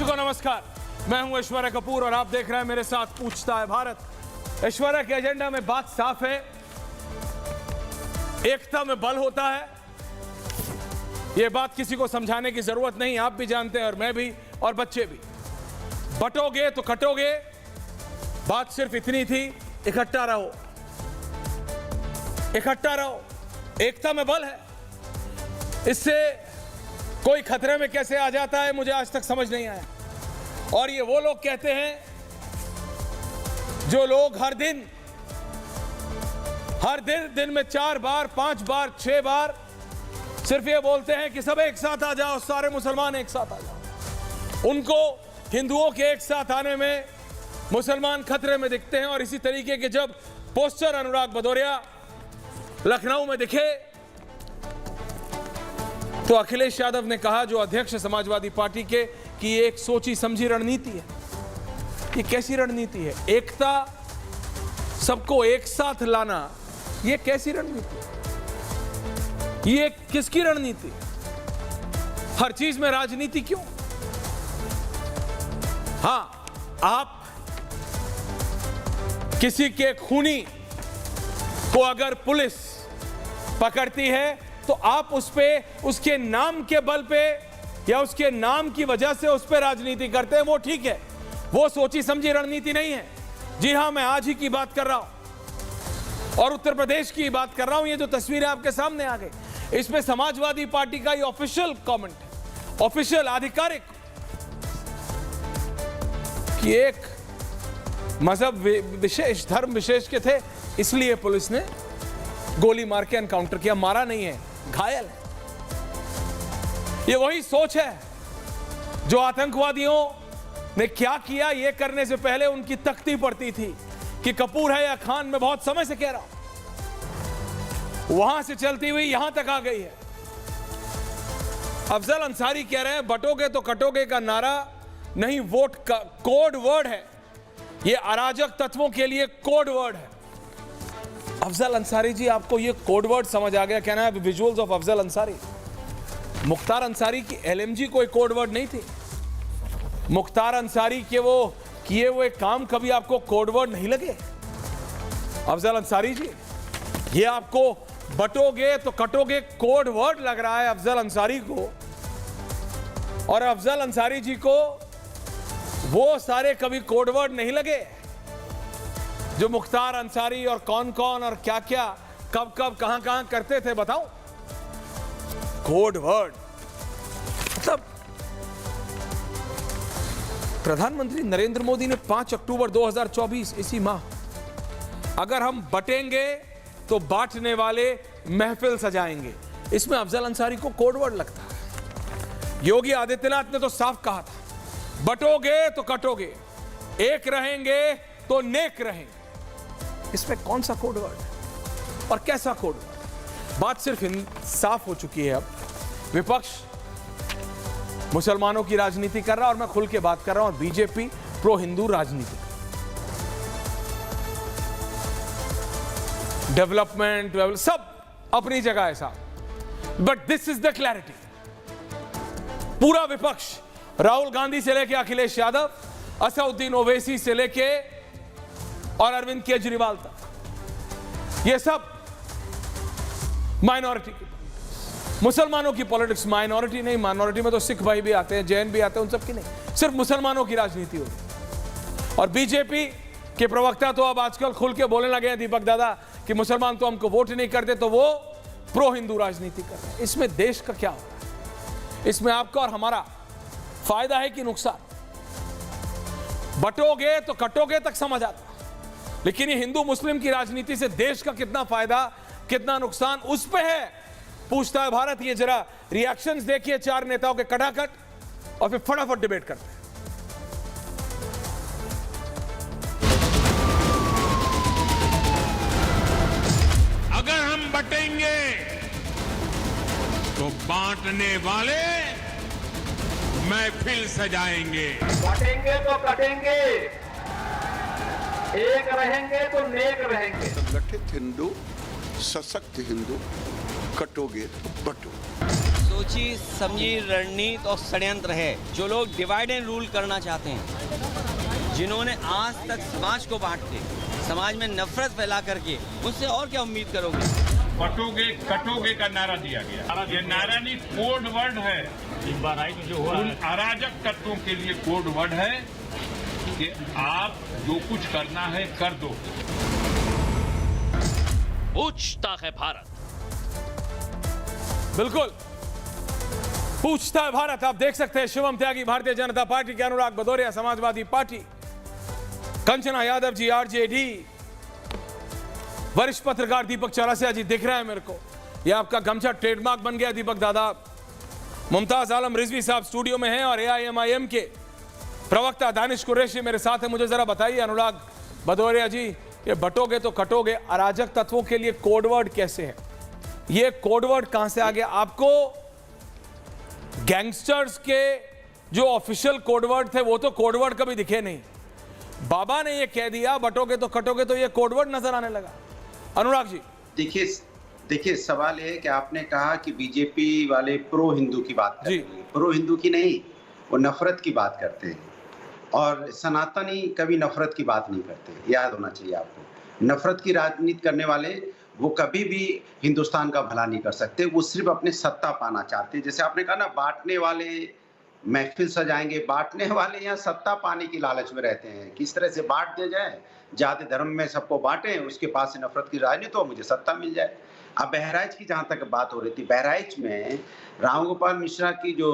दर्शकों को नमस्कार, मैं हूं ऐश्वर्या कपूर और आप देख रहे हैं मेरे साथ पूछता है भारत। ऐश्वर्या के एजेंडा में बात साफ है, एकता में बल होता है। यह बात किसी को समझाने की जरूरत नहीं, आप भी जानते हैं और मैं भी और बच्चे भी। बटोगे तो कटोगे, बात सिर्फ इतनी थी, इकट्ठा रहो, इकट्ठा रहो, एकता में बल है। इससे कोई खतरे में कैसे आ जाता है मुझे आज तक समझ नहीं आया। और ये वो लोग कहते हैं जो लोग हर दिन दिन में 4 बार 5 बार 6 बार सिर्फ ये बोलते हैं कि सब एक साथ आ जाओ, सारे मुसलमान एक साथ आ जाओ। उनको हिंदुओं के एक साथ आने में मुसलमान खतरे में दिखते हैं। और इसी तरीके के जब पोस्टर अनुराग भदौरिया लखनऊ में दिखे तो अखिलेश यादव ने कहा, जो अध्यक्ष समाजवादी पार्टी के, कि ये एक सोची समझी रणनीति है। ये कैसी रणनीति है? एकता, सबको एक साथ लाना, ये कैसी रणनीति है? ये किसकी रणनीति? हर चीज में राजनीति क्यों? हां, आप किसी के खूनी को अगर पुलिस पकड़ती है तो आप उस पे, उसके नाम के बल पे या उसके नाम की वजह से उस पे राजनीति करते हैं, वो ठीक है। वो सोची समझी रणनीति नहीं है। जी हां, मैं आज ही की बात कर रहा हूं और उत्तर प्रदेश की बात कर रहा हूं। ये जो तस्वीरें आपके सामने आ गई, इसमें समाजवादी पार्टी का ये ऑफिशियल कमेंट है, ऑफिशियल आधिकारिक, कि एक मजहब विशेष, धर्म विशेष के थे, इसलिए पुलिस ने गोली मार के एनकाउंटर किया। मारा नहीं है, घायल है। ये वही सोच है जो आतंकवादियों ने क्या किया, ये करने से पहले उनकी तख्ती पड़ती थी कि कपूर है या खान। मैं बहुत समय से कह रहा हूं, वहां से चलती हुई यहां तक आ गई है। अफजल अंसारी कह रहे हैं बटोगे तो कटोगे का नारा नहीं, वोट का कोड वर्ड है। ये अराजक तत्वों के लिए कोड वर्ड है। अफजल अंसारी जी, आपको ये कोड वर्ड समझ आ गया? कहना है विजुअल्स ऑफ अफजल अंसारी। मुख्तार अंसारी की एलएमजी कोई कोड वर्ड नहीं थी। मुख्तार अंसारी के वो किए हुए काम कभी आपको कोड वर्ड नहीं लगे? अफजल अंसारी जी, ये आपको बटोगे तो कटोगे कोड वर्ड लग रहा है अफजल अंसारी को। और अफजल अंसारी जी को वो सारे कभी कोड वर्ड नहीं लगे जो मुख्तार अंसारी और कौन कौन और क्या क्या कब कब कहां कहां करते थे, बताओ? कोड वर्ड मतलब प्रधानमंत्री नरेंद्र मोदी ने 5 अक्टूबर 2024 इसी माह, अगर हम बटेंगे तो बांटने वाले महफिल सजाएंगे, इसमें अफजल अंसारी को कोड वर्ड लगता है। योगी आदित्यनाथ ने तो साफ कहा था, बटोगे तो कटोगे, एक रहेंगे तो नेक रहेंगे। इसमें कौन सा कोड वर्ड है और कैसा कोड वर्ड? बात सिर्फ साफ हो चुकी है। अब विपक्ष मुसलमानों की राजनीति कर रहा है और मैं खुल के बात कर रहा हूं, और बीजेपी प्रो हिंदू राजनीति, डेवलपमेंट सब अपनी जगह है साहब। But this is the clarity. पूरा विपक्ष, राहुल गांधी से लेके अखिलेश यादव, असदुद्दीन ओवैसी से लेके और अरविंद केजरीवाल तक, ये सब माइनॉरिटी की, मुसलमानों की पॉलिटिक्स। माइनॉरिटी नहीं, माइनॉरिटी में तो सिख भाई भी आते हैं, जैन भी आते हैं, उन सब की नहीं, सिर्फ मुसलमानों की राजनीति होती। और बीजेपी के प्रवक्ता तो अब आजकल खुल के बोलने लगे हैं, दीपक दादा, कि मुसलमान तो हमको वोट नहीं करते, तो वो प्रो हिंदू राजनीति कर रहे हैं। इसमें देश का क्या हो रहा है? इसमें आपका और हमारा फायदा है कि नुकसान? बटोगे तो कटोगे तक समझ आता, लेकिन ये हिंदू मुस्लिम की राजनीति से देश का कितना फायदा कितना नुकसान, उस पे है पूछता है भारत। ये जरा रिएक्शंस देखिए 4 नेताओं के कटाकट, और फिर फटाफट डिबेट करते हैं। अगर हम बटेंगे तो बांटने वाले महफिल सजाएंगे। बटेंगे तो कटेंगे, एक रहेंगे तो नेक रहेंगे। संगठित हिंदू, सशक्त हिंदू, कटोगे तो बटो। सोची समझी रणनीति और षड्यंत्र है। जो लोग डिवाइड एंड रूल करना चाहते हैं, जिन्होंने आज तक समाज को बांट के, समाज में नफरत फैला करके, उससे और क्या उम्मीद करोगे? बटोगे कटोगे का नारा दिया गया। ये नारा नहीं, कोड वर्ड है। उन अराजक तत्वों के लिए कोड वर्ड है कि आप जो कुछ करना है कर दो। पूछता है भारत। बिल्कुल पूछता है भारत। आप देख सकते हैं शिवम त्यागी भारतीय जनता पार्टी के, अनुराग भदौरिया समाजवादी पार्टी, कंचना यादव जी आरजेडी, वरिष्ठ पत्रकार दीपक चौरसिया जी दिख रहा है मेरे को। यह आपका गमछा ट्रेडमार्क बन गया दीपक दादा। मुमताज आलम रिजवी साहब स्टूडियो में हैं और एआईएमआईएम के प्रवक्ता दानिश कुरैशी मेरे साथ है। मुझे जरा बताइए अनुराग भदौरिया जी, ये बटोगे तो कटोगे अराजक तत्वों के लिए कोडवर्ड कैसे है? ये कोडवर्ड कहां से आ गया? आपको गैंगस्टर्स के जो ऑफिशियल कोडवर्ड थे वो तो कोडवर्ड कभी दिखे नहीं। बाबा ने ये कह दिया बटोगे तो कटोगे, तो ये कोडवर्ड नजर आने लगा। अनुराग जी देखिए सवाल ये है कि आपने कहा कि बीजेपी वाले प्रो हिंदू की बात कर रहे हैं। प्रो हिंदू की नहीं, वो नफरत की बात करते हैं। और सनातनी कभी नफरत की बात नहीं करते, याद होना चाहिए आपको। नफरत की राजनीति करने वाले वो कभी भी हिंदुस्तान का भला नहीं कर सकते। वो सिर्फ अपने सत्ता पाना चाहते हैं। जैसे आपने कहा ना, बांटने वाले महफिल सजाएंगे, बांटने वाले यहाँ सत्ता पाने की लालच में रहते हैं। किस तरह से बांट दिया जाए, जाति धर्म में सबको बांटे, उसके पास से नफरत की राजनीति हो, मुझे सत्ता मिल जाए। अब बहराइच की जहाँ तक बात हो रही थी, बहराइच में रामगोपाल मिश्रा की जो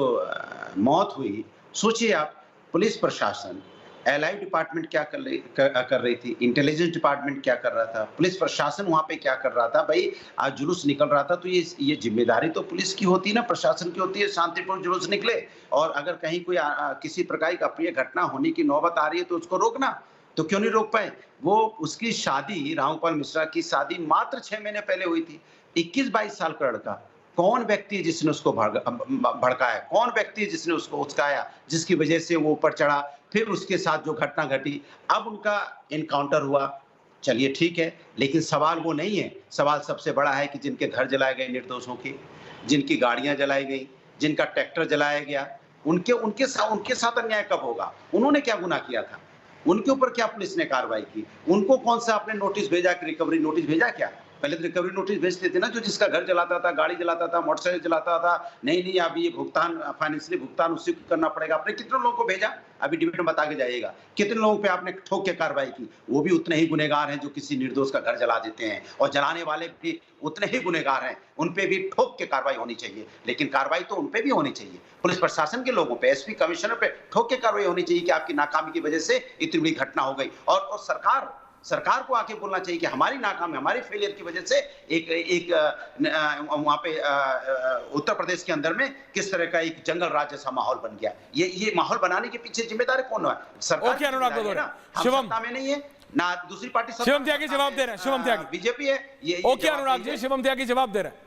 मौत हुई, सोचिए आप, पुलिस प्रशासन, एलआई डिपार्टमेंट क्या कर रही थी, इंटेलिजेंस डिपार्टमेंट क्या कर रहा था, पुलिस प्रशासन वहां पे क्या कर रहा था। भाई आज जुलूस निकल रहा था तो ये जिम्मेदारी तो पुलिस की होती है ना, प्रशासन की होती है, शांतिपूर्ण जुलूस निकले। और अगर कहीं कोई किसी प्रकार की अप्रिय घटना होने की नौबत आ रही है तो उसको रोकना, तो क्यों नहीं रोक पाए? वो उसकी शादी, रामगोपाल मिश्रा की शादी मात्र 6 महीने पहले हुई थी। 21-22 साल का लड़का, कौन व्यक्ति है जिसने उसको भड़काया? कौन व्यक्ति है जिसने उसको उचकाया, जिसकी वजह से वो ऊपर चढ़ा? फिर उसके साथ जो घटना घटी, अब उनका एनकाउंटर हुआ, चलिए ठीक है, लेकिन सवाल वो नहीं है। सवाल सबसे बड़ा है कि जिनके घर जलाए गए निर्दोषों के, जिनकी गाड़ियां जलाई गई, जिनका ट्रैक्टर जलाया गया, उनके साथ अन्याय कब होगा? उन्होंने क्या गुनाह किया था? उनके ऊपर क्या पुलिस ने कार्रवाई की? उनको कौन सा आपने नोटिस भेजा, रिकवरी नोटिस भेजा क्या? पहले तो रिकवरी नोटिस भेजते थे ना, जो जिसका घर जलाता था, गाड़ी जलाता था, मोटरसाइकिल जलाता था। नहीं अब ये भुगतान, फाइनेंशियली भुगतान उसी को करना पड़ेगा। आपने कितने लोगों को भेजा? अभी डिबेट में बता के जाइएगा। कितने लोगों पे आपने ठोक के कार्रवाई की? वो भी उतने ही गुनहगार हैं जो किसी निर्दोष का घर जला देते हैं, और जलाने वाले भी उतने ही गुनहगार हैं। उन पे भी ठोक के कार्रवाई होनी चाहिए, लेकिन कार्रवाई तो उन पे भी होनी चाहिए। पुलिस प्रशासन के लोगों पे, एसपी कमिश्नर पे ठोक के कार्रवाई होनी चाहिए कि आपकी नाकामी की वजह से इतनी बड़ी घटना हो गई। और सरकार को आके बोलना चाहिए कि हमारी नाकामी, हमारी फेलियर की वजह से एक वहां पे उत्तर प्रदेश के अंदर में किस तरह का एक जंगल राज जैसा माहौल बन गया। ये माहौल बनाने के पीछे जिम्मेदार कौन है? सरकार। शिवम में नहीं है ना, दूसरी पार्टी। शिवम त्यागी जवाब दे रहे हैं, शिवम त्यागी बीजेपी है। ओके अनुराग जी, शिवम त्यागी जवाब दे रहे हैं।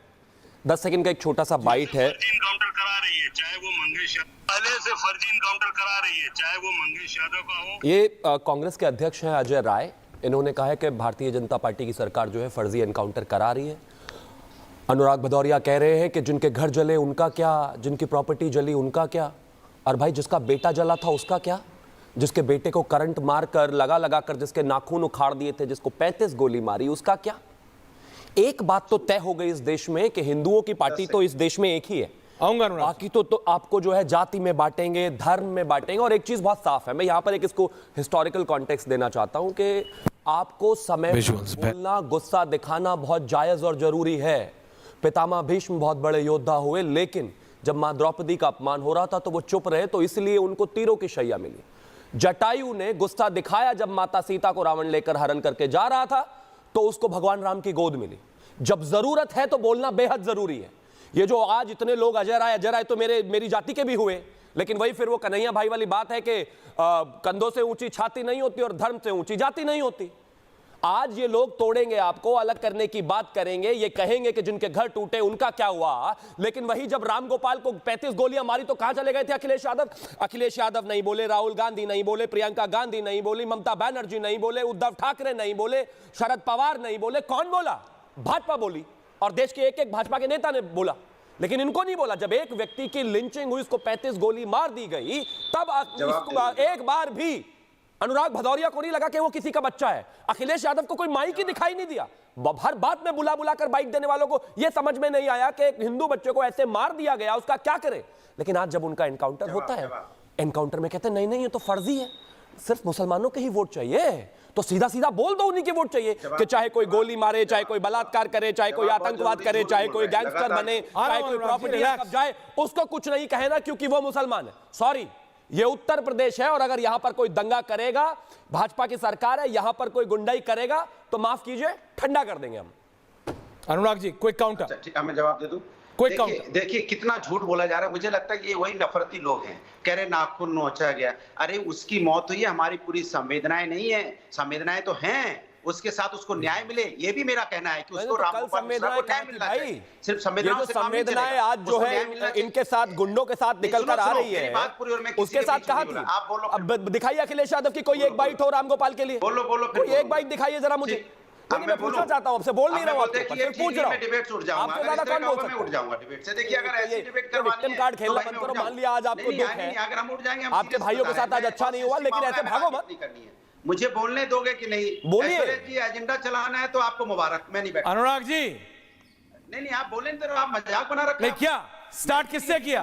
10 सेकंड का एक छोटा सा बाइट है। इनकाउंटर करा रही है, चाहे वो मंगेश यादव, पहले से फर्जी इनकाउंटर करा रही है, चाहे वो मंगेश यादव का हो। ये कांग्रेस के अध्यक्ष हैं अजय राय। इन्होंने कहा है कि भारतीय जनता पार्टी की सरकार जो है फर्जी एनकाउंटर करा रही है। अनुराग भदौरिया कह रहे हैं कि जिनके घर जले उनका क्या, जिनकी प्रॉपर्टी जली उनका क्या, और भाई जिसका बेटा जला था उसका क्या, जिसके बेटे को करंट मारकर लगा कर जिसके नाखून उखाड़ दिए थे, जिसको 35 गोली मारी, उसका क्या? एक बात तो तय हो गई इस देश में कि हिंदुओं की पार्टी तो इस देश में एक ही है, बाकी तो आपको जो है जाति में बांटेंगे, धर्म में बांटेंगे। और एक चीज बहुत साफ है, मैं यहां पर एक इसको हिस्टोरिकल कॉन्टेक्स्ट देना चाहता हूं कि आपको समय बोलना, गुस्सा दिखाना बहुत जायज और जरूरी है। पितामह भीष्म बहुत बड़े योद्धा हुए, लेकिन जब मां द्रौपदी का अपमान हो रहा था तो वो चुप रहे, तो इसलिए उनको तीरों की शैया मिली। जटायु ने गुस्सा दिखाया जब माता सीता को रावण लेकर हरण करके जा रहा था, तो उसको भगवान राम की गोद मिली। जब जरूरत है तो बोलना बेहद जरूरी है। ये जो आज इतने लोग अजय राय तो मेरी जाति के भी हुए, लेकिन वही फिर वो कन्हैया भाई वाली बात है कि कंधों से ऊंची छाती नहीं होती और धर्म से ऊंची जाति नहीं होती। आज ये लोग तोड़ेंगे, आपको अलग करने की बात करेंगे, ये कहेंगे कि जिनके घर टूटे उनका क्या हुआ, लेकिन वही जब रामगोपाल को 35 गोलियां मारी तो कहां चले गए थे अखिलेश यादव? अखिलेश यादव नहीं बोले, राहुल गांधी नहीं बोले, प्रियंका गांधी नहीं बोली, ममता बनर्जी नहीं बोले, उद्धव ठाकरे नहीं बोले, शरद पवार नहीं बोले। कौन बोला? भाजपा बोली, और देश के एक भाजपा के नेता ने बोला। लेकिन इनको नहीं बोला। जब एक व्यक्ति की लिंचिंग हुई, उसको 35 गोली मार दी गई, तब एक बार भी अनुराग भदौरिया को नहीं लगा कि वो किसी का बच्चा है। अखिलेश यादव को कोई माइक ही दिखाई नहीं दिया। हर बात में बुला बुला कर बाइट देने वालों को यह समझ में नहीं आया कि एक हिंदू बच्चे को ऐसे मार दिया गया, उसका क्या करे। लेकिन आज जब उनका एनकाउंटर होता है, एनकाउंटर में कहते हैं नहीं नहीं ये तो फर्जी है, सिर्फ मुसलमानों के ही वोट चाहिए, तो सीधा सीधा बोल दो उन्हीं के वोट चाहिए कि चाहे कोई गोली मारे, चाहे कोई बलात्कार करे, चाहे कोई आतंकवाद करे, चाहे कोई गैंगस्टर बने, चाहे कोई प्रॉपर्टी कब्जाए, उसको कुछ नहीं कहना क्योंकि वो मुसलमान है। सॉरी, ये उत्तर प्रदेश है और अगर यहां पर कोई दंगा करेगा, भाजपा की सरकार है, यहां पर कोई गुंडाई करेगा तो माफ कीजिए ठंडा कर देंगे हम। अनुराग जी कोई काउंटर? ठीक है, मैं जवाब दे दूं। कोई काउंटर? देखिए कितना झूठ बोला जा रहा है। मुझे लगता है कि ये वही नफरती लोग हैं, कह रहे नाखून नोचा गया। अरे उसकी मौत हुई है, हमारी पूरी संवेदनाएं नहीं है, संवेदनाएं तो हैं, उसके साथ उसको न्याय मिले, ये भी मेरा कहना है कि उसको रामगोपाल मिश्रा को न्याय मिलना चाहिए। सिर्फ संवेदनाएं आज जो है इनके साथ गुंडों के साथ निकल कर आ रही है, उसके साथ कहा थी। आप बोलो, अब दिखाइए अखिलेश यादव की कोई एक बाइट हो रामगोपाल के लिए। बोलो कोई एक बाइट दिखाइए जरा मुझे। मैं पूछना चाहता हूं आपसे, बोल नहीं रहा हूं, पूछ रहा हूं। डिबेट से उठ जाऊंगा, आपसे ज्यादा कौन बोल सकता है? उठ जाऊंगा डिबेट से। देखिए अगर ऐसी डिबेट करवानी है, कार्ड खेलना बंद करो। मान लिया आज आपको दुख है, अगर हम उठ जाएंगे, आपके भाइयों के साथ आज अच्छा नहीं हुआ, लेकिन ऐसे भागो मत। मुझे बोलने दोगे कि नहीं? बोलिए जी, एजेंडा चलाना है तो आपको मुबारक, मैं नहीं बैठा। अनुराग जी नहीं आप बोले तो आप मजाक बना रखे। नहीं, क्या स्टार्ट किससे किया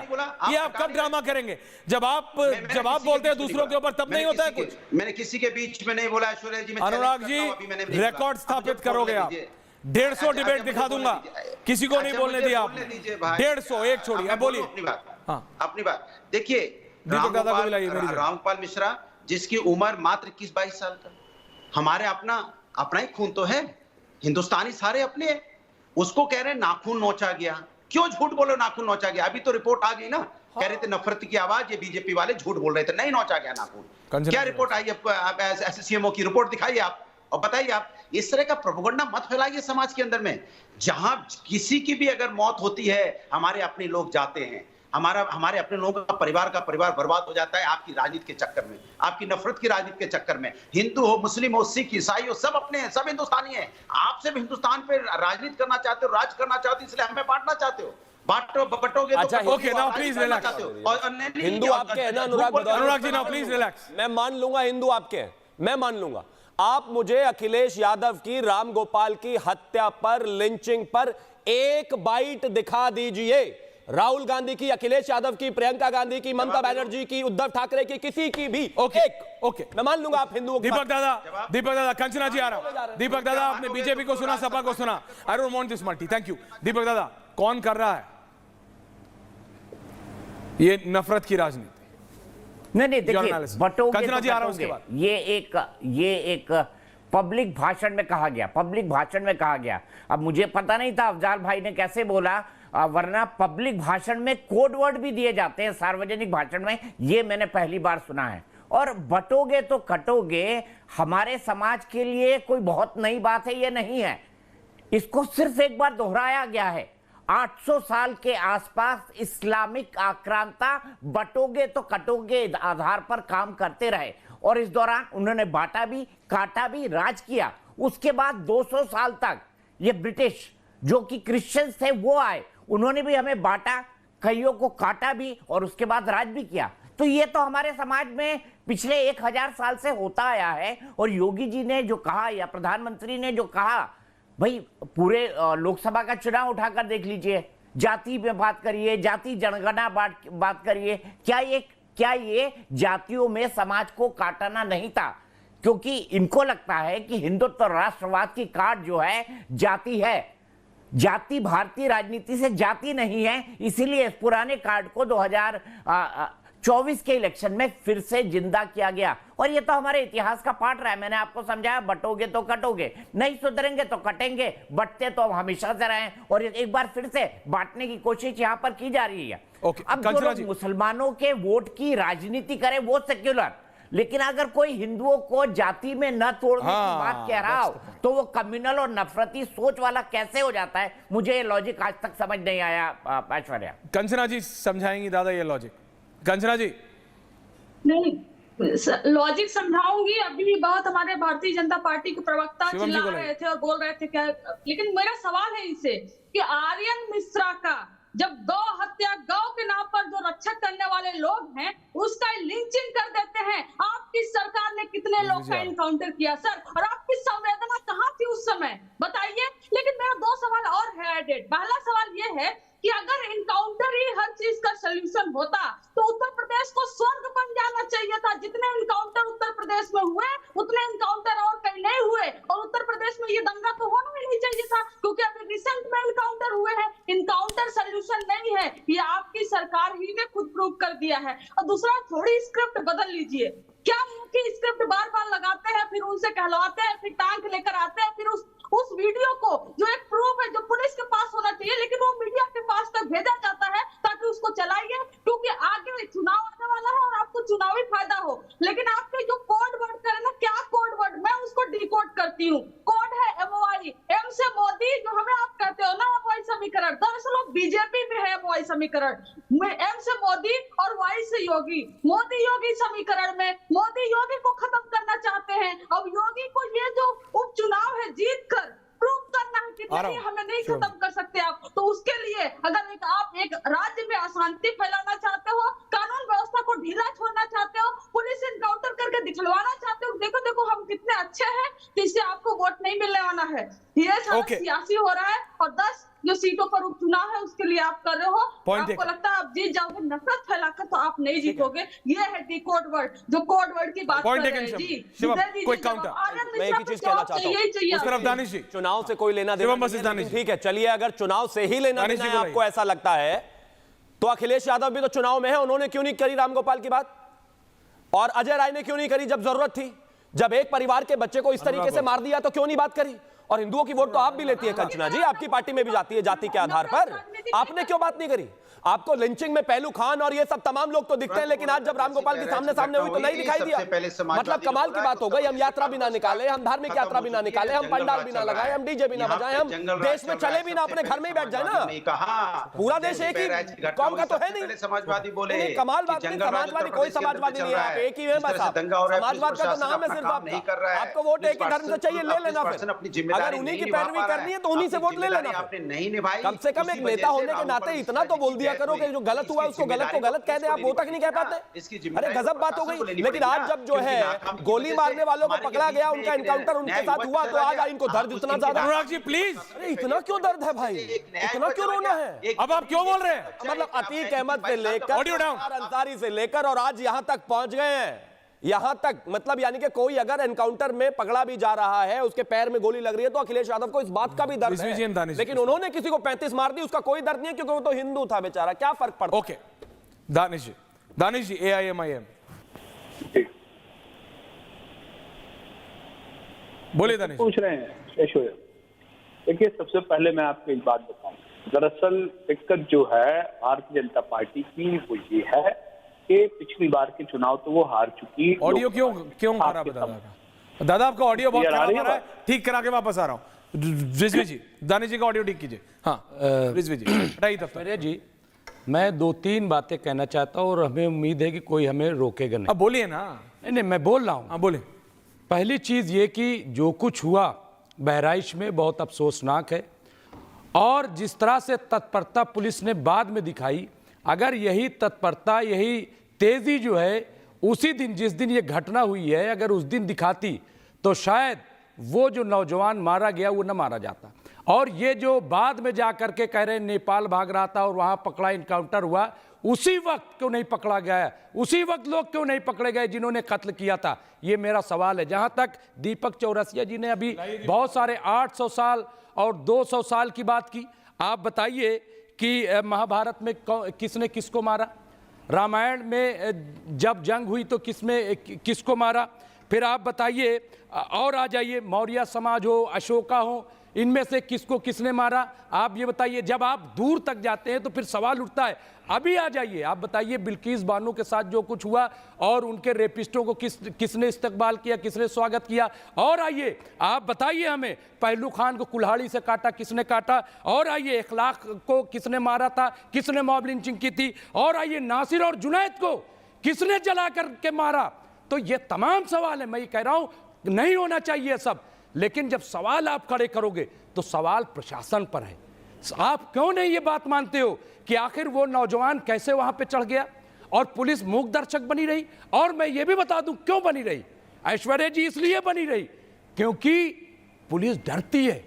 ये? आप कब ड्रामा करेंगे? जब आप बोलते हैं दूसरों के ऊपर, तब नहीं होता है कुछ? मैंने किसी के बीच में नहीं बोला ऐश्वर्या जी। अनुराग जी रिकॉर्ड स्थापित करोगे आप? 150 डिबेट दिखा दूंगा, किसी को नहीं बोलने दिया आप। 150 एक छोड़िए, बोलिए अपनी बात। देखिए रामगोपाल मिश्रा जिसकी उम्र मात्र 21-22 साल का, हमारे अपना ही खून तो है, हिंदुस्तानी सारे अपने हैं। उसको कह रहे हैं नाखून नोचा गया। क्यों झूठ बोलो नाखून नोचा गया? अभी तो रिपोर्ट आ गई ना, कह रहे थे नफरत की आवाज, ये बीजेपी वाले झूठ बोल रहे थे, नहीं नोचा गया नाखून। क्या रिपोर्ट आई है? एससीएमओ की रिपोर्ट दिखाइए आप और बताइए आप। इस तरह का प्रोपेगेंडा मत फैलाइए समाज के अंदर में। जहां किसी की भी अगर मौत होती है, हमारे अपने लोग जाते हैं, हमारे अपने लोगों का परिवार बर्बाद हो जाता है आपकी राजनीति के चक्कर में, आपकी नफरत की राजनीति के चक्कर में। हिंदू हो, मुस्लिम हो, सिख, ईसाई हो, सब अपने हैं, सब हिंदुस्तानी हैं। आप सिर्फ हिंदुस्तान पे राजनीति करना चाहते हो, राज करना चाहते हो, इसलिए हमें बांटना चाहते हो। बटोगे अच्छा, okay now please relax. Hindu आपके हैं ना Anurag ji? Now please relax. मैं मान लूंगा हिंदू आपके हैं, मैं मान लूंगा। आप मुझे अखिलेश यादव की रामगोपाल की हत्या पर, लिंचिंग पर एक बाइट दिखा दीजिए। राहुल गांधी की, अखिलेश यादव की, प्रियंका गांधी की, ममता बनर्जी की, उद्धव ठाकरे की, किसी की भी ओके मैं मान लूंगा आप हिंदुओं। दीपक दादा कंचना जी आ रहा हूं। दीपक दादा आपने बीजेपी को सुना, सपा को सुना। I don't want this multi, thank you. Deepak Dada कौन कर रहा है ये नफरत की राजनीति? नहीं देखिए, बटोगे ये एक पब्लिक भाषण में कहा गया। अब मुझे पता नहीं था अफजाल भाई ने कैसे बोला, वरना पब्लिक भाषण में कोड वर्ड भी दिए जाते हैं सार्वजनिक भाषण में, ये मैंने पहली बार सुना है। और बटोगे तो कटोगे हमारे समाज के लिए कोई बहुत नई बात है, ये नहीं है। इसको सिर्फ एक बार दोहराया गया है। 800 साल के आसपास इस्लामिक आक्रांता बटोगे तो कटोगे आधार पर काम करते रहे, और इस दौरान उन्होंने बांटा भी, काटा भी, राज किया। उसके बाद 200 साल तक ये ब्रिटिश जो कि क्रिश्चियंस थे वो आए, उन्होंने भी हमें बांटा, कईयों को काटा भी, और उसके बाद राज भी किया। तो ये तो हमारे समाज में पिछले 1000 साल से होता आया है। और योगी जी ने जो कहा या प्रधानमंत्री ने जो कहा, भाई पूरे लोकसभा का चुनाव उठाकर देख लीजिए, जाति में बात करिए, जाति जनगणना बात करिए, क्या ये जातियों में समाज को काटना नहीं था? क्योंकि इनको लगता है कि हिंदुत्व राष्ट्रवाद की काट जो है जाति है। जाति भारतीय राजनीति से जाति नहीं है, इसीलिए इस पुराने कार्ड को 2024 के इलेक्शन में फिर से जिंदा किया गया। और ये तो हमारे इतिहास का पाठ रहा है। मैंने आपको समझाया, बटोगे तो कटोगे, नहीं सुधरेंगे तो कटेंगे, बटते तो हम हमेशा से रहे, और एक बार फिर से बांटने की कोशिश यहाँ पर की जा रही है। अब जो लोग मुसलमानों के वोट की राजनीति करे वो सेक्युलर, लेकिन अगर कोई हिंदुओं को जाति में न तोड़ने की बात कह रहा हो तो वो कम्युनल और नफरती सोच वाला कैसे हो जाता है? मुझे ये लॉजिक आज तक समझ नहीं आया। ऐश्वर्या कंचना जी समझाएंगी दादा ये लॉजिक? कंचना जी नहीं, लॉजिक समझाऊंगी। अभी बहुत हमारे भारतीय जनता पार्टी के प्रवक्ता चिल्ला रहे थे और बोल रहे थे क्या, लेकिन मेरा सवाल है इनसे कि आर्यन मिश्रा का जब गौ हत्या, गौ के नाम पर जो रक्षक करने वाले लोग हैं उसका लिंचिंग कर देते हैं। आपकी सरकार ने कितने लोग का इनकाउंटर किया सर, और आपकी संवेदना कहाँ थी उस समय, बताइए। लेकिन मेरा 2 सवाल और है एडेड। पहला सवाल ये है कि अगर इनकाउंटर ही हर चीज का सलूशन होता तो उत्तर प्रदेश को स्वर्ग बन जाना चाहिए था। जितने इनकाउंटर उत्तर प्रदेश में हुए उतने इनकाउंटर और कहीं नहीं हुए, और उत्तर प्रदेश में ये दंगा तो होना ही नहीं चाहिए था, क्योंकि अभी रिसेंट में इनकाउंटर हुए हैं। इनकाउंटर सलूशन नहीं है, ये आपकी सरकार ही ने खुद प्रूव कर दिया है। और दूसरा, थोड़ी स्क्रिप्ट बदल लीजिए। क्या मुख्य स्क्रिप्ट बार बार लगाते हैं, फिर उनसे कहलवाते हैं, फिर टांग लेकर आते हैं, फिर उस वीडियो को जो एक प्रूफ है जो पुलिस के पास होना चाहिए, लेकिन वो मीडिया के पास तक भेजा जाता है ताकि उसको चलाइए, क्योंकि आगे चुनाव आने वाला है और आपको चुनावी फायदा हो। लेकिन आपके जो कोड वर्ड करे ना, क्या कोड वर्ड, मैं उसको डिकोड करती हूँ। कोड है MOI, M से मोदी, जो हमें आप कहते हो ना MOI समीकरण, दरअसल बीजेपी में है MOI समीकरण। M से मोदी और Y से योगी, मोदी योगी समीकरण में मोदी योगी को खत्म करना चाहते हैं। अब योगी को ये जो उपचुनाव है जीत कर प्रूव करना है कि नहीं, हमें नहीं खत्म कर सकते आप। तो उसके लिए अगर आप एक राज्य में अशांति फैलाना चाहते हो, कानून व्यवस्था को ढीला छोड़ना चाहते हो, पुलिस इनकाउंटर करके दिखलवाना चाहते हो, देखो देखो हम कितने अच्छे हैं, तो इससे आपको वोट नहीं मिलने वाला है। ये सारा सियासी हो रहा है, और 10 जो सीटों पर उपचुनाव है उसके लिए आप कर रहे हो। आपको लगता है आप जीत जाओगे, नफरत फैलाकर तो आप नहीं जीतोगे। ये है डिकोड वर्ड, जो कोड वर्ड की बात कर रहे हैं जी। कोई काउंटर, मैं एक ही चीज कहना चाहता हूं, उस तरफ दानिश जी, चुनाव से कोई लेना देना, ठीक है चलिए, अगर चुनाव से ही लेना देना है आपको ऐसा लगता है, तो अखिलेश यादव भी तो चुनाव में है, उन्होंने क्यों नहीं करी रामगोपाल की बात, और अजय राय ने क्यों नहीं करी जब जरूरत थी? जब एक परिवार के बच्चे को इस तरीके से मार दिया तो क्यों नहीं बात करी? और हिंदुओं की वोट तो आप भी लेती है कंचना जी, आपकी पार्टी में भी जाती है जाति के आधार पर, आपने क्यों बात नहीं करी? आपको लिंचिंग में पहलू खान और ये सब तमाम लोग तो दिखते हैं, लेकिन आज जब रामगोपाल की सामने हुई तो नहीं दिखाई दिया। मतलब कमाल की बात हो गई, हम यात्रा भी ना निकाले, हम धार्मिक यात्रा भी ना निकाले, हम पंडाल भी ना लगाए, हम डीजे भी ना बजाए, हम देश में चले भी ना, अपने घर में ही बैठ जाए ना। पूरा देश एक ही कौम का तो है नहीं। समाजवादी बोले, कमाल बात नहीं, समाजवादी कोई समाजवादी नहीं है, आप एक ही है बस। समाजवाद का तो नाम है सिर्फ आपको वोट एक ही धर्म से चाहिए, ले लेना। अगर उन्हीं की पैरवी करनी है तो उन्हीं से वोट ले लेना। आपने नहीं निभाई, कम से कम एक नेता होने के नाते इतना तो बोल दिया करो कि जो गलत हुआ उसको गलत को गलत कह दे, आप वो तक नहीं कह पाते। अरे गजब बात हो गई। लेकिन आज जब जो है गोली मारने वालों को पकड़ा गया, उनका एनकाउंटर उनके साथ हुआ, तो आज इनको दर्द इतना ज्यादा। अनुराग जी प्लीज, अरे इतना क्यों दर्द है भाई, इतना क्यों रोना है? अब आप क्यों बोल रहे हैं? मतलब अतीक अहमद से लेकर अंसारी से लेकर और आज यहां तक पहुंच गए हैं, यहां तक, मतलब यानी कि कोई अगर एनकाउंटर में पकड़ा भी जा रहा है, उसके पैर में गोली लग रही है, तो अखिलेश यादव को इस बात का भी दर्द है। लेकिन उन्होंने किसी को 35 मार दी, उसका कोई दर्द नहीं है, क्योंकि वो तो हिंदू था बेचारा, क्या फर्क पड़ता? ओके दानिश जी AIMIM बोलिए। दानिश पूछ रहे हैं, देखिए सबसे पहले मैं आपको एक बात बताऊं, दरअसल दिक्कत जो है भारतीय जनता पार्टी की वो ये है कि पिछली बार के चुनाव तो वो हार चुकी। ऑडियो क्यों खराब है दादा? आपका ऑडियो बहुत खराब आ रहा है, ठीक करा के वापस आ रहा हूँ। रिजवी जी, दानिश जी का ऑडियो ठीक कीजिए। हाँ रिजवी जी, हटाइए तब तक। जी मैं 2-3 बातें कहना चाहता हूँ और हमें उम्मीद है कि कोई हमें रोकेगा नहीं। अब बोलिए ना। नहीं मैं बोल रहा हूँ। हाँ बोलिए। पहली चीज ये कि जो कुछ हुआ बहराइच में बहुत अफसोसनाक है, और जिस तरह से तत्परता पुलिस ने बाद में दिखाई, अगर यही तत्परता, यही तेजी जो है उसी दिन जिस दिन ये घटना हुई है, अगर उस दिन दिखाती तो शायद वो जो नौजवान मारा गया वो न मारा जाता। और ये जो बाद में जा करके कह रहे हैं नेपाल भाग रहा था और वहां पकड़ा, इनकाउंटर हुआ, उसी वक्त क्यों नहीं पकड़ा गया? उसी वक्त लोग क्यों नहीं पकड़े गए जिन्होंने कत्ल किया था? ये मेरा सवाल है। जहां तक दीपक चौरसिया जी ने अभी बहुत सारे 800 साल और 200 साल की बात की, आप बताइए कि महाभारत में किसने किसको मारा? रामायण में जब जंग हुई तो किसको मारा? फिर आप बताइए, और आ जाइए, मौर्य समाज हो, अशोका हो, इनमें से किसको किसने मारा? आप ये बताइए। जब आप दूर तक जाते हैं तो फिर सवाल उठता है, अभी आ जाइए, आप बताइए बिल्किस बानो के साथ जो कुछ हुआ और उनके रेपिस्टों को किसने इस्तकबाल किया, किसने स्वागत किया? और आइए आप बताइए हमें, पहलू खान को कुल्हाड़ी से काटा, किसने काटा? और आइए इखलाक को किसने मारा था, किसने मॉब लिंचिंग की थी? और आइए नासिर और जुनैद को किसने जला करके मारा? तो ये तमाम सवाल है। मैं ये कह रहा हूं नहीं होना चाहिए सब, लेकिन जब सवाल आप खड़े करोगे तो सवाल प्रशासन पर है, आप क्यों नहीं ये बात मानते हो कि आखिर वो नौजवान कैसे वहां पे चढ़ गया और पुलिस मूक दर्शक बनी रही? और मैं ये भी बता दूं क्यों बनी रही। ऐश्वर्या जी इसलिए बनी रही क्योंकि पुलिस डरती है।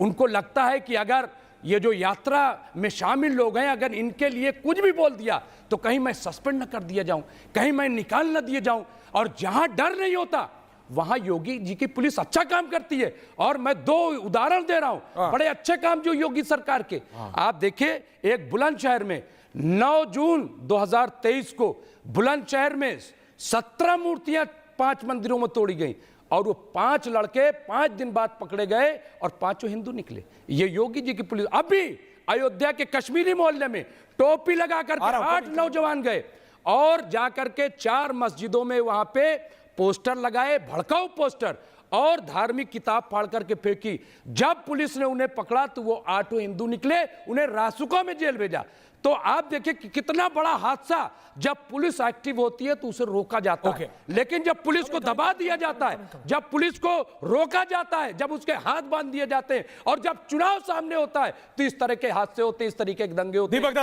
उनको लगता है कि अगर ये जो यात्रा में शामिल लोग हैं, अगर इनके लिए कुछ भी बोल दिया तो कहीं मैं सस्पेंड न कर दिया जाऊं, कहीं मैं निकाल न दिए जाऊं। और जहां डर नहीं होता वहां योगी जी की पुलिस अच्छा काम करती है। और मैं 2 उदाहरण दे रहा हूं, बड़े अच्छे काम जो योगी सरकार के। आप देखिए, एक बुलंदशहर में 9 जून 2023 को बुलंदशहर में 17 मूर्तियां 5 मंदिरों में तोड़ी गई और वो 5 लड़के 5 दिन बाद पकड़े गए और 5 हिंदू निकले। ये योगी जी की पुलिस। अभी अयोध्या के कश्मीरी मोहल्ले में टोपी लगा करके 8 नौजवान गए और जाकर के 4 मस्जिदों में वहां पे पोस्टर लगाए, भड़काऊ पोस्टर, और धार्मिक किताब फाड़ करके फेंकी। जब पुलिस ने उन्हें पकड़ा तो वो 8 हिंदू निकले, उन्हें रासुका में जेल भेजा। तो आप देखिए कि कितना बड़ा हादसा, जब पुलिस एक्टिव होती है तो उसे रोका जाता है, लेकिन जब पुलिस को दबा दिया जाता है, जब पुलिस को रोका जाता है, जब उसके हाथ बांध दिए जाते हैं और जब चुनाव सामने होता है तो इस तरह के हादसे होते हैं, इस तरीके के दंगे होते हैं। दीपक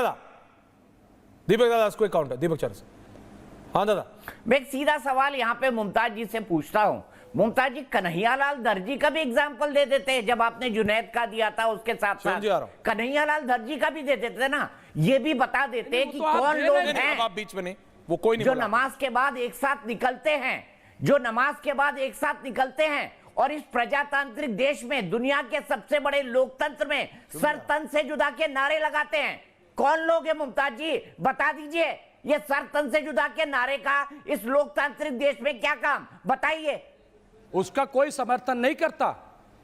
दादा कोई काउंटर। दीपक चंद्र, हाँ दादा, मैं एक सीधा सवाल यहाँ पे मुमताज जी से पूछता हूँ। मुमताज जी, कन्हैयालाल दर्जी का भी एग्जाम्पल दे देते हैं। जब आपने जुनैद का दिया था उसके साथ साथ कन्हैयालाल दर्जी का भी दे देते ना, ये भी बता देते कि कौन लोग हैं आप बीच में नहीं, वो कोई नहीं जो नमाज के बाद एक साथ निकलते हैं, जो नमाज के बाद एक साथ निकलते हैं और इस प्रजातांत्रिक देश में, दुनिया के सबसे बड़े लोकतंत्र में सर तन से जुदा के नारे लगाते हैं। कौन लोग हैं मुमताज जी, बता दीजिए। ये सर तन से जुदा के नारे का इस लोकतांत्रिक देश में क्या काम, बताइए। उसका कोई समर्थन नहीं करता,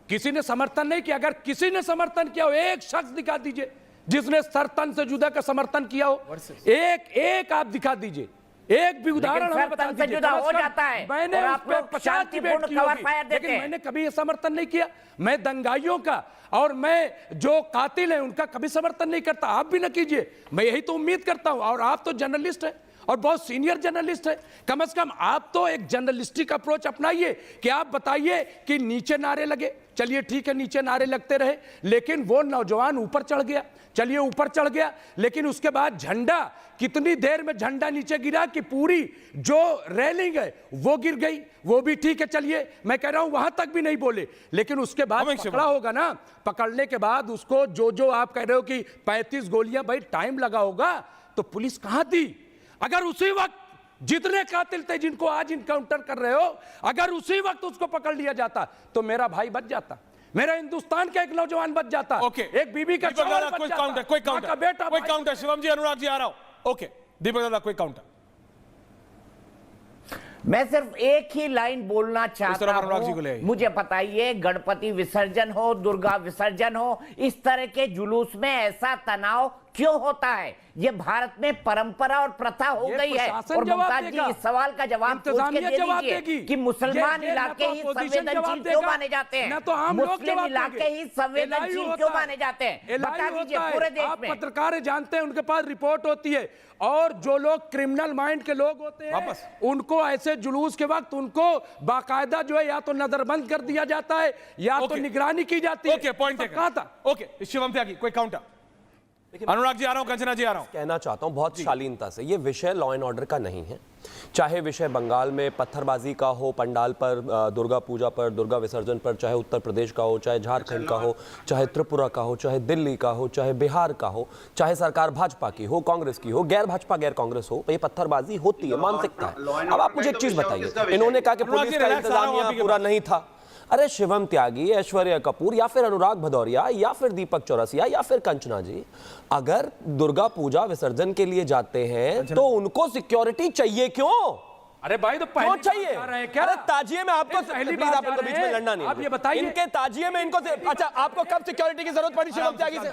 किसी ने समर्थन नहीं किया। अगर किसी ने समर्थन किया हो, एक शख्स दिखा दीजिए जिसने सर तन से जुदा का समर्थन किया हो। एक आप दिखा दीजिए, एक भी उदाहरण हमें बता दीजिए। जुदा हो जाता है, मैंने और आप लोग शांतिपूर्ण कवर फायर देते हैं, लेकिन मैंने कभी ये समर्थन नहीं किया। मैं दंगाइयों का और मैं जो कातिल है उनका कभी समर्थन नहीं करता। आप भी ना कीजिए, मैं यही तो उम्मीद करता हूं। और आप तो जर्नलिस्ट हैं और बहुत सीनियर जर्नलिस्ट है, कम से कम आप तो एक जर्नलिस्टिक अप्रोच अपनाइए कि आप बताइए कि नीचे नारे लगे, चलिए ठीक है, नीचे नारे लगते रहे, लेकिन वो नौजवान ऊपर चढ़ गया, चलिए ऊपर चढ़ गया, लेकिन उसके बाद झंडा, कितनी देर में झंडा नीचे गिरा कि पूरी जो रेलिंग है वो गिर गई, वो भी ठीक है, चलिए मैं कह रहा हूं वहां तक भी नहीं बोले। लेकिन उसके बाद पकड़ा होगा ना, पकड़ने के बाद उसको जो आप कह रहे हो कि 35 गोलियां, भाई टाइम लगा होगा, तो पुलिस कहां थी? अगर उसी वक्त जितने कातिल थे जिनको आज इनकाउंटर कर रहे हो, अगर उसी वक्त उसको पकड़ लिया जाता तो मेरा भाई बच जाता, मेरा हिंदुस्तान का एक नौजवान बच जाता, एक बीबी का कोई काउंटर। शिवम जी, अनुराग जी आ रहा हूं। ओके दीपक दादा, कोई काउंटर। मैं सिर्फ एक ही लाइन बोलना चाहता हूं, मुझे बताइए, गणपति विसर्जन हो, दुर्गा विसर्जन हो, इस तरह के जुलूस में ऐसा तनाव क्यों होता है? ये भारत में परंपरा और प्रथा हो गई है। और मुमताज जी, इस सवाल का जवाब पूछ के दे दीजिए कि मुसलमान इलाके ही संवेदनशील क्यों माने जाते हैं? मुस्लिम इलाके ही संवेदनशील क्यों माने जाते हैं? बता दीजिए पूरे देश में। पत्रकार जानते हैं, उनके पास रिपोर्ट होती है, और जो लोग क्रिमिनल माइंड के लोग होते हैं उनको ऐसे जुलूस के वक्त उनको बाकायदा जो है या तो नजरबंद कर दिया जाता है या तो निगरानी की जाती है। ओके, पॉइंट कहा था। ओके शिवम त्यागी, कोई काउंटर। अनुराग जी आ रहा हूं, कंचना जी आ रहा हूं। कहना चाहता हूं बहुत शालीनता से, ये विषय लॉ एंड ऑर्डर का नहीं है। चाहे विषय बंगाल में पत्थरबाजी का हो, पंडाल पर, दुर्गा पूजा पर, दुर्गा विसर्जन पर, चाहे उत्तर प्रदेश का हो, चाहे झारखंड का हो, चाहे त्रिपुरा का हो, चाहे दिल्ली का हो, चाहे बिहार का हो, चाहे सरकार भाजपा की हो, कांग्रेस की हो, गैर भाजपा गैर कांग्रेस हो, ये पत्थरबाजी होती है, मानसिकता है। अब आप मुझे एक चीज बताइए, इन्होंने कहा कि पुलिस का इंतजामिया पूरा नहीं था। अरे शिवम त्यागी, ऐश्वर्या कपूर या फिर अनुराग भदौरिया या फिर दीपक चौरसिया या फिर कंचना जी, अगर दुर्गा पूजा विसर्जन के लिए जाते हैं तो उनको सिक्योरिटी चाहिए क्यों? अरे भाई तो पहले चाहिए। अरे ताजिए में आपको प्लीज, आप इनको बीच में लड़ना नहीं। आप ये बताइए, इनके ताजिए में इनको, अच्छा आपको कब सिक्योरिटी की जरूरत पड़ी शिवम त्यागी से?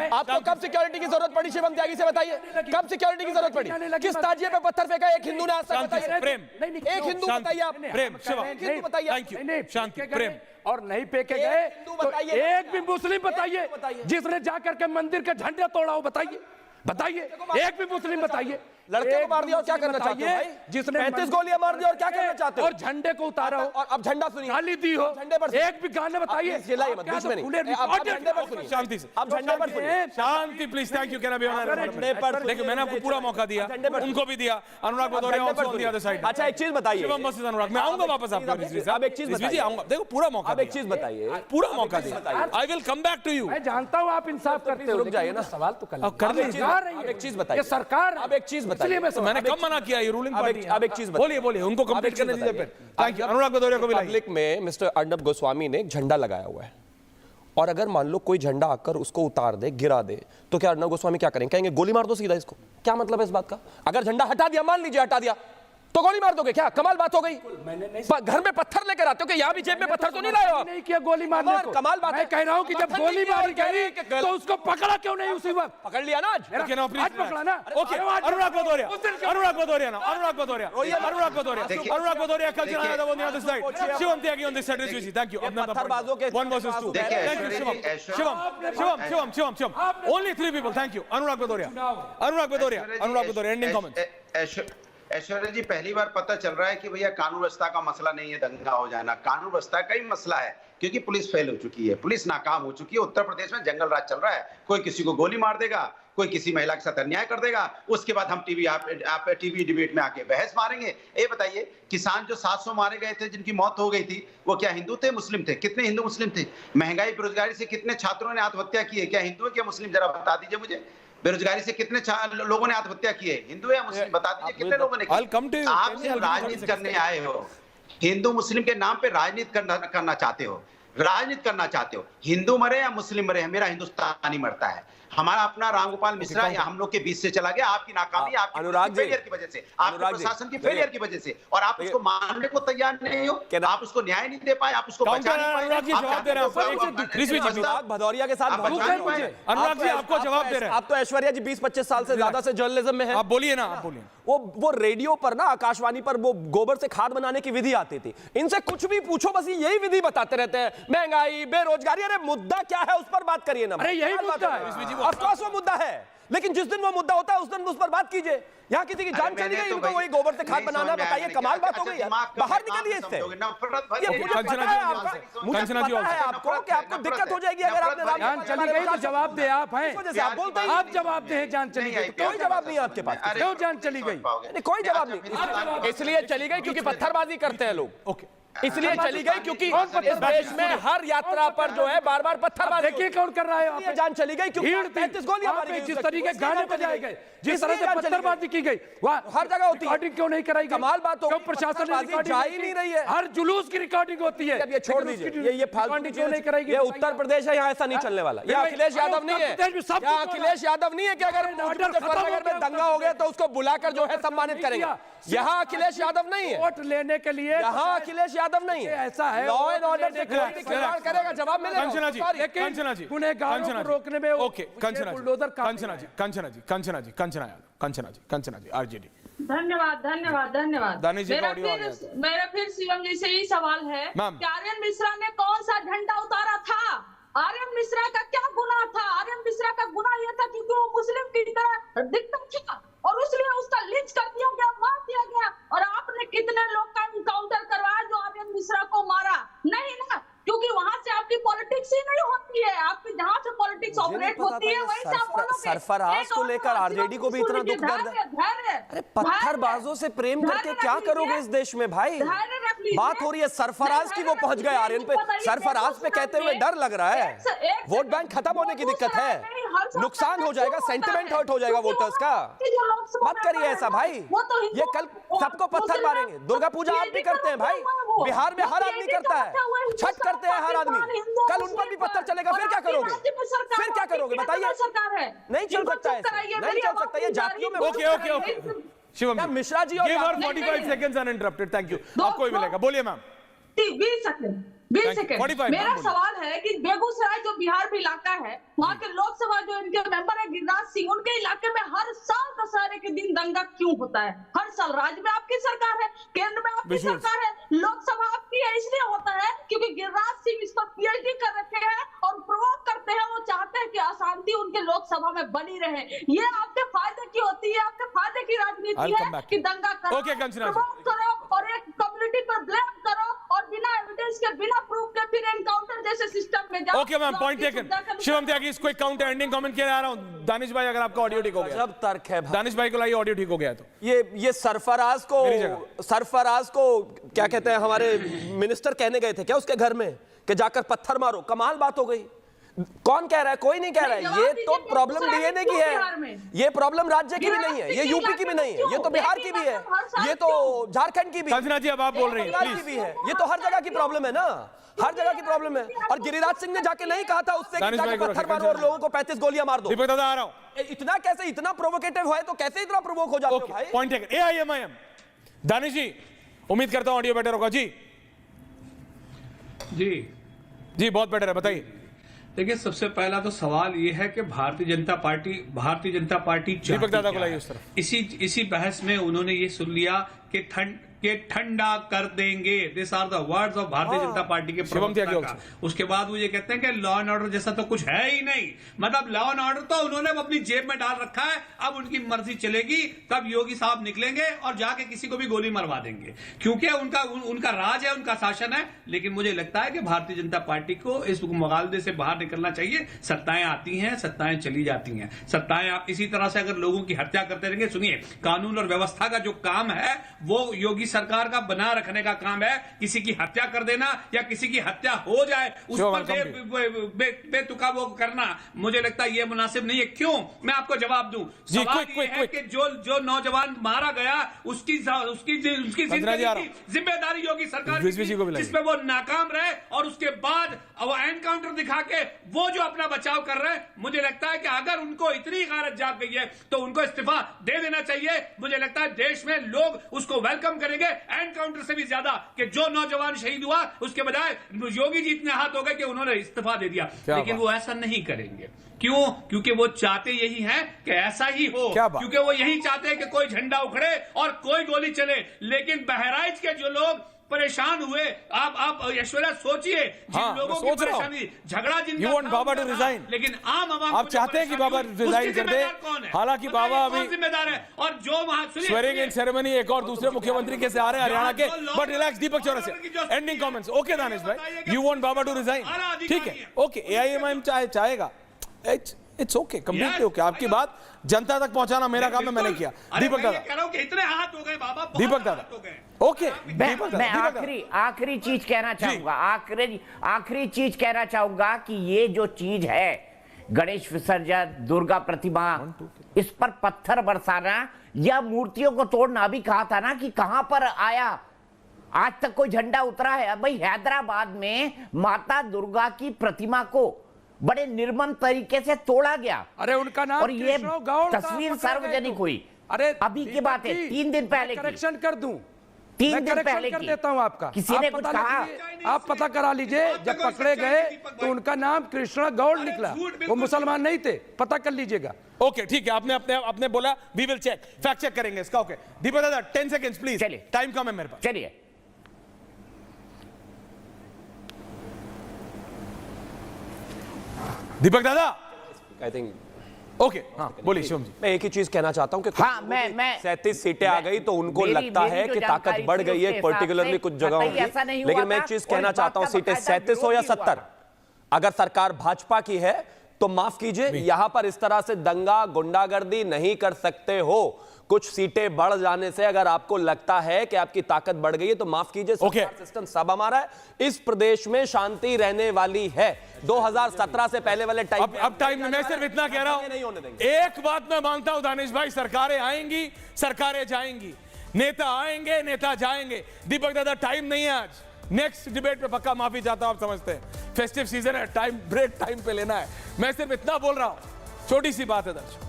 आपको कब सिक्योरिटी की जरूरत पड़ी शिवम त्यागी से? बताइए कब सिक्योरिटी की जरूरत पड़ी? किस ताजिए पे पत्थर फेंका एक हिंदू ने आज तक? बताइए प्रेम, एक हिंदू बताइए आप। प्रेम, शिवम, एक हिंदू बताइए। थैंक यू, शांति, प्रेम। और नहीं फेंके गए तो एक भी मुस्लिम बताइए जिसने जाकर के मंदिर के झंडे तोड़ा हो, बताइए, बताइए एक भी मुस्लिम बताइए। लड़के को मार दिया और क्या करना चाहते हो भाई? जिसने 35 गोलियां मार दी और क्या करना चाहते हो? और झंडे को उतारा हो और अब झंडा सुनिए, गाली दी हो, झंडे पर एक भी गाना बताइए। चिल्लाइए मत, बीच में नहीं। अब झंडे पर सुनिए, शांति से, अब झंडे पर सुनिए। शांति प्लीज, थैंक यू। कहना भी झंडे पर देखिए, मैंने आपको पूरा मौका दिया, उनको भी दिया। अनुराग Bhadauria also on the other side। अच्छा एक चीज बताइए, शिवम वर्सेस अनुराग, मैं आऊंगा वापस आपको रिजवी साहब। अब एक चीज रिजवी जी बताइए, आऊंगा, देखो पूरा मौका अब एक चीज बताइए, पूरा मौका दिया। I will come back to you. मैं जानता हूं आप इंसाफ करते हो, रुक जाइए ना, सवाल तो कर कर लीजिए। अब एक चीज बताइए, ये सरकार, अब एक चीज बताइए, मैंने कब मना किया? ये रूलिंग पार्टी है। अब एक चीज बोलिए बोलिए, उनको कंप्लीट करने दीजिए फिर। Thank you. अनुराग भदौरिया को भी लाइए। पब्लिक में मिस्टर अर्नब गोस्वामी ने एक झंडा लगाया हुआ है, और अगर मान लो कोई झंडा आकर उसको उतार दे, गिरा दे, तो क्या अर्नब गोस्वामी क्या करेंगे? कहेंगे गोली मार दो सीधा इसको। क्या मतलब है इस बात का? अगर झंडा हटा दिया, मान लीजिए हटा दिया, तो गोली मार दोगे क्या? कमाल बात हो गई। घर में पत्थर लेकर आते हो कि यहाँ भी जेब में पत्थर तो नहीं लाए हो? नहीं किया गोली मारने को। कमाल बात है। मैं कह रहा हूँ कि जब गोली मारी गई तो उसको पकड़ा क्यों नहीं उसी वक्त? पकड़ लिया ना आज। आज पकड़ा ना। ओके, अनुराग भदौरिया, अनुराग भदौरिया ना, अनुराग भदौरिया, अनुराग भदौरिया, अनुराग भदौरिया कल चला था वो नहीं this side, Shivam Tyagi on this side. Rizvi ji, thank you. अपना पत्थरबाजों के 1 versus 2। Thank you Shivam, Shivam, Shivam, Shivam, Shivam. Only 3 people. Thank you. Anurag Bhadauria, Anurag Bhadauria, Anurag Bhadauria, ending comments. Aishwarya ji, पहली बार पता चल रहा है कि भैया कानून व्यवस्था का मसला नहीं है दंगा हो जाना, कानून व्यवस्था का ही मसला है, क्योंकि पुलिस फेल हो चुकी है, पुलिस नाकाम हो चुकी है। उत्तर प्रदेश में जंगल राज चल रहा है, कोई किसी को गोली मार देगा, कोई किसी महिला के साथ अन्याय कर देगा, उसके बाद हम टीवी डिबेट में आके बहस मारेंगे। ये बताइए, किसान जो 700 मारे गए थे, जिनकी मौत हो गई थी, वो क्या हिंदू थे, मुस्लिम थे? कितने हिंदू मुस्लिम थे? महंगाई बेरोजगारी से कितने छात्रों ने आत्महत्या की है? क्या हिंदू है क्या मुस्लिम? जरा बता दीजिए मुझे। बेरोजगारी से कितने लोगों ने आत्महत्या की है? हिंदू या मुस्लिम? बता दीजिए कितने लोगों ने की? आप सिर्फ राजनीति करने आए हो, हिंदू मुस्लिम के नाम पे राजनीति करना चाहते हो, राजनीति करना चाहते हो। हिंदू मरे या मुस्लिम मरे, मेरा हिंदुस्तानी मरता है। हमारा अपना रामगोपाल मिश्रा या हम लोग के बीच से चला गया, आपकी नाकामी, आपकी फेलियर की वजह से, आपके प्रशासन की फेलियर की वजह से, और आप उसको मानने को तैयार नहीं हो, आप उसको न्याय नहीं दे पाए, आप उसको बचा नहीं पाए। अनुराग जी जवाब दे रहे हैं। अनुराग भदौरिया के साथ अनुराग जी आपको जवाब दे रहे हैं। आप तो ऐश्वर्या जी 20-25 साल से ज्यादा से जर्नलिज्म में है। आप बोलिए ना, आप बोलिए। वो रेडियो पर ना, आकाशवाणी पर वो गोबर से खाद बनाने की विधि आती थी। इनसे कुछ भी पूछो, बस यही विधि बताते रहते हैं, महंगाई, बेरोजगारी। अरे मुद्दा क्या है, उस पर बात करिए ना। अरे यही मुद्दा है, ऑफ कोर्स वो मुद्दा है, लेकिन जिस दिन वो मुद्दा होता है उस दिन उस पर बात कीजिए। यहाँ किसी की जान चली गई, उनको वही गोबर से खाद बनाना, बताइए कमाल बात हो गई है। बाहर निकलिए इससे। ये मुझे पता है आपको कि आपको दिक्कत हो जाएगी अगर आपने जान चली गई तो जवाब दे। आप हैं, आप बोलते हैं आप जवाब दे। जान चली गई तो कोई जवाब नहीं है आपके पास। क्यों जान चली गई? कोई जवाब नहीं। इसलिए चली गई क्योंकि पत्थरबाजी करते हैं लोग। ओके, इसलिए चली गई क्योंकि इस देश में हर यात्रा पर जो है बार बार पत्थरबाजी। देखिए कौन कर रहा है। जान चली गई क्योंकि 35 गोलियां मारी गई, जिस तरीके गाने बजाए गए, जिस तरह से पत्थरबाजी की गई, वहाँ हर जगह होती है। रिकॉर्डिंग क्यों नहीं कराई गई? कमाल बात हो, क्यों प्रशासन ने रिकॉर्डिंग जा ही नहीं रही है? हर जुलूस की रिकॉर्डिंग होती है। ये छोड़ दीजिए, ये फालतू क्यों नहीं कराई गई? ये उत्तर प्रदेश है, यहाँ ऐसा नहीं चलने वाला। ये अखिलेश यादव नहीं है, यहाँ अखिलेश यादव नहीं है कि अगर फतेहगढ़ में दंगा हो गया तो उसको बुलाकर जो है सम्मानित करेंगे। यहाँ अखिलेश यादव नहीं है। वोट लेने के लिए यहाँ अखिलेश यादव नहीं है। ऐसा है, लॉ एंड ऑर्डर से कोई भी खिलवाड़ करेगा, जवाब मिलेगा। कंचना जी, कंचना जी, गुनहगारों को रोकने में ओके, कंचना जी, कंचना जी, कंचना जी, कंचना यादव, कंचना जी, कंचना जी, आरजेडी। धन्यवाद धन्यवाद धन्यवाद। दानिश जी का ऑडियो आ मेरा फिर सीएम जी से ही सवाल है कि आर्यन मिश्रा ने कौन सा झंडा उतारा था? आर्यन मिश्रा का क्या गुनाह था? आर्यन मिश्रा का गुनाह यह था क्योंकि वो मुस्लिम की तरह दिखता था और इसलिए उसका लिंच कर दिया गया, मार दिया गया। और आपने कितने लोग का इनकाउंटर करवाया जो आर्यन मिश्रा को मारा? नहीं ना, क्योंकि वहां से आपकी पॉलिटिक्स ही नहीं होती है। आपकी जहां से पॉलिटिक्स ऑपरेट होती है वहीं से आप बोलोगे। सरफराज को लेकर आरजेडी को भी इतना दुख दर्द है। अरे पत्थरबाजों से प्रेम करके क्या करोगे इस देश में भाई? बात हो रही है सरफराज की, वो पहुंच गए आर्यन पे। सरफराज पे कहते हुए डर लग रहा है। वोट बैंक खत्म होने की दिक्कत है, नुकसान हो जाएगा, सेंटिमेंट हर्ट हो जाएगा वोटर्स का। मत करिए ऐसा भाई। ये कल सबको पत्थर मारेंगे। दुर्गा पूजा आप भी करते हैं भाई, बिहार में हर आदमी करता है, छठ करते हैं हर आदमी। कल उन पर भी पत्थर चलेगा, फिर क्या करोगे? फिर क्या करोगे बताइए? नहीं चल सकता है, नहीं चल सकता। ये जातियों में। Okay okay okay, Shivam Mishra ji, give her 45 seconds uninterrupted. Thank you, आपको ही मिलेगा। बोलिए मैम। 20 सेकंड। मेरा सवाल है कि बेगूसराय जो बिहार में इलाका है, वहाँ के लोकसभा जो इनके मेंबर है गिरिराज सिंह, उनके इलाके में हर साल दशहरे के दिन दंगा क्यों होता है? हर साल राज्य में आपकी सरकार है, केंद्र में आपकी सरकार है, लोकसभा आपकी है। इसलिए होता है क्योंकि गिरिराज सिंह इस पर पीएचडी कर रखे हैं और प्रोवोक करते हैं। वो चाहते हैं कि अशांति सहमति उनके लोकसभा में बनी रहे। ये आपके फायदे की होती है, आपके फायदे की राजनीति है कि दंगा करो, Okay, कंचना जी। प्रमोट करो और एक कम्युनिटी पर ब्लेम करो और बिना एविडेंस के, बिना प्रूफ के फिर एनकाउंटर जैसे सिस्टम में जाओ। Okay ma'am, point taken. Shivam Tyagi, इसको एक काउंटर एंडिंग कमेंट के लिए आ रहा हूं। दानिश भाई, अगर आपका ऑडियो ठीक हो गया, जब तर्क है भाई। दानिश भाई को लाइए, ऑडियो ठीक हो गया तो ये सरफराज को क्या कहते हैं, हमारे मिनिस्टर कहने गए थे क्या उसके घर में कि जाकर पत्थर मारो? कमाल बात हो गई। कौन कह रहा है? कोई नहीं कह रहा है। ये तो प्रॉब्लम डीएनए की है, ये प्रॉब्लम राज्य की भी नहीं है, ये यूपी की भी नहीं है, ये तो बिहार की भी है, ये तो झारखंड की भी है। कंचना जी, अब आप बोल रही हैं, बंगाल की भी है। ये तो हर जगह की प्रॉब्लम है ना, हर जगह की प्रॉब्लम है। और गिरिराज सिंह ने जाके नहीं कहा था उससे कि जाके पत्थर मारो और लोगों को 35 गोलियां मार दो। दीपक दादा आ रहा हूं। इतना कैसे, इतना प्रोवोकेटिव है तो कैसे इतना प्रोवोक हो जाते हो भाई? Point taken. AIMIM दानिश जी, उम्मीद करता हूं ऑडियो बेटर होगा। जी जी, बहुत बेटर है, बताइए। देखिए, सबसे पहला तो सवाल ये है कि भारतीय जनता पार्टी दीपक दादा को लाइए उस तरफ। इसी बहस में उन्होंने ये सुन लिया कि ठंडा कर देंगे। This are the words of Bharatiya Janata party के प्रवक्ता का। उसके बाद वो ये कहते हैं कि लॉ एंड ऑर्डर जैसा तो कुछ है ही नहीं। मतलब लॉ एंड ऑर्डर तो उन्होंने अपनी जेब में डाल रखा है, अब उनकी मर्जी चलेगी तब योगी साहब निकलेंगे और जाके किसी को भी गोली मरवा देंगे, क्योंकि उनका राज है, उनका शासन है। लेकिन मुझे लगता है कि भारतीय जनता पार्टी को इस मुगालदे से बाहर निकलना चाहिए। सत्ताएं आती हैं, सत्ताएं चली जाती हैं। सत्ताएं आप इसी तरह से अगर लोगों की हत्या करते रहेंगे, सुनिए, कानून और व्यवस्था का जो काम है वो योगी सरकार का बना रखने का काम है। किसी की हत्या कर देना या किसी की हत्या हो जाए उस पर बेतुका वो करना, मुझे लगता है ये मुनासिब नहीं है। क्यों? मैं आपको जवाब दूं। सवाल ये है कि जो नौजवान मारा गया उसकी जिम्मेदारी योगी सरकार की, जिसमें वो नाकाम रहे और उसके बाद वो एनकाउंटर दिखा के वो जो अपना बचाव कर रहे हैं, मुझे लगता है कि अगर उनको इतनी गारत जाग गई है तो उनको इस्तीफा दे देना चाहिए। मुझे लगता है देश में लोग उसको वेलकम करेंगे एनकाउंटर से भी ज्यादा, कि जो नौजवान शहीद हुआ उसके बजाय योगी जी इतने हाथ हो गए कि उन्होंने इस्तीफा दे दिया। लेकिन वो ऐसा नहीं करेंगे। क्यों? क्योंकि वो चाहते यही हैं कि ऐसा ही हो, क्योंकि वो यही चाहते हैं कि कोई झंडा उखड़े और कोई गोली चले। लेकिन बहराइच के जो लोग परेशान हुए, आप ऐश्वर्या सोचिए, जिन लोगों की परेशानी, झगड़ा जिनका, लेकिन आम आवाम आप चाहते हैं कि बाबा रिजाइन कर दे। हालांकि बाबा अभी जिम्मेदार है और जो वहां स्वेरिंग इन सेरेमनी एक और दूसरे मुख्यमंत्री के से आ रहे हैं हरियाणा के। But relax, Deepak Chaurasia, ending comments. Okay Danish भाई, you want Baba to resign, ठीक है, ओके। AIMIM चाहेगा, इट्स ओके, कंप्लीटली ओके। आपकी बात जनता तक पहुंचाना मेरा काम है, मैंने किया। दीपक दादा, इतने हाथ हो गए बाबा, दीपक दादा, ओके। मैं आखिरी चीज कहना चाहूंगा, आखिरी चीज कहना चाहूंगा कि ये जो चीज है, गणेश विसर्जन, दुर्गा प्रतिमा, इस पर पत्थर बरसाना या मूर्तियों को तोड़ना, अभी कहा था ना कि कहां पर आया, आज तक कोई झंडा उतरा है? भाई हैदराबाद में माता दुर्गा की प्रतिमा को बड़े निर्मम तरीके से तोड़ा गया। अरे उनका नाम और ये तस्वीर सार्वजनिक हुई। अरे अभी की बात है, 3 दिन पहले की। करेक्शन कर दूं, 3 दिन पहले कर देता हूं आपका। किसी ने कुछ कहा? आप पता करा लीजिए, जब पकड़े गए तो उनका नाम कृष्णा गौड़ निकला, वो मुसलमान नहीं थे, पता कर लीजिएगा। ओके, ठीक है, आपने बोला, we will check, fact check करेंगे इसका। ओके दीपक दादा, 10 सेकंड्स प्लीज, चलिए, टाइम कम है मेरे पास। चलिए, दीपक दादा, आई थिंक ओके, हाँ बोलिए शिवम जी। मैं एक ही चीज कहना चाहता हूं कि हाँ, मैं 37 सीटें आ गई तो उनको लगता है कि ताकत बढ़ गई है, पर्टिकुलरली कुछ जगहों की। लेकिन मैं एक चीज कहना चाहता हूं, सीटें 37 हो या 70, अगर सरकार भाजपा की है तो माफ कीजिए, यहां पर इस तरह से दंगा गुंडागर्दी नहीं कर सकते हो। कुछ सीटें बढ़ जाने से अगर आपको लगता है कि आपकी ताकत बढ़ गई है तो माफ कीजिए, सरकार सिस्टम सब हमारा है। इस प्रदेश में शांति रहने वाली है। 2017 से पहले वाले टाइम, अब टाइम मैं सिर्फ इतना कह रहा हूं, एक बात मैं मानता हूं दानिश भाई, सरकारें आएंगी, सरकारें जाएंगी, नेता आएंगे, नेता जाएंगे। दीपक दादा, टाइम नहीं है आज, नेक्स्ट डिबेट पे पक्का माफी चाहता हूं, आप समझते हैं फेस्टिव सीजन है, टाइम ब्रेक टाइम पे लेना है। मैं सिर्फ इतना बोल रहा हूं, छोटी सी बात है दर्शक,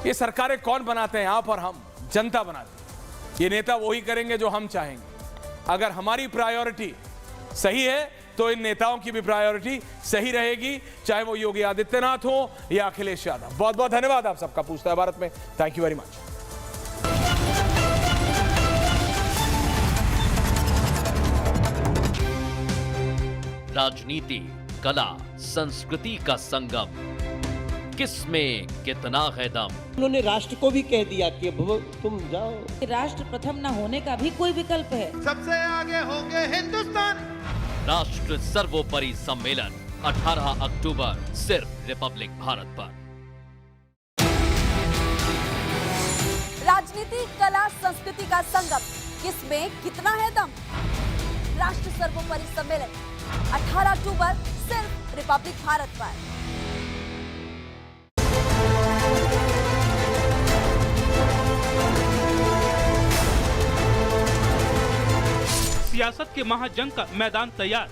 ये सरकारें कौन बनाते हैं? आप और हम, जनता बनाती है। ये नेता वही करेंगे जो हम चाहेंगे। अगर हमारी प्रायोरिटी सही है तो इन नेताओं की भी प्रायोरिटी सही रहेगी, चाहे वो योगी आदित्यनाथ हो या अखिलेश यादव। बहुत बहुत धन्यवाद आप सबका। पूछता है भारत में, थैंक यू वेरी मच। राजनीति कला संस्कृति का संगम, किसमें कितना है दम। उन्होंने राष्ट्र को भी कह दिया कि तुम जाओ। राष्ट्र प्रथम न होने का भी कोई विकल्प है। सबसे आगे होंगे हिंदुस्तान। राष्ट्र सर्वोपरि सम्मेलन 18 अक्टूबर सिर्फ रिपब्लिक भारत पर। राजनीति, कला, संस्कृति का संगम, किसमें कितना है दम। राष्ट्र सर्वोपरि सम्मेलन 18 अक्टूबर सिर्फ रिपब्लिक भारत पर। सियासत के महाजंग का मैदान तैयार।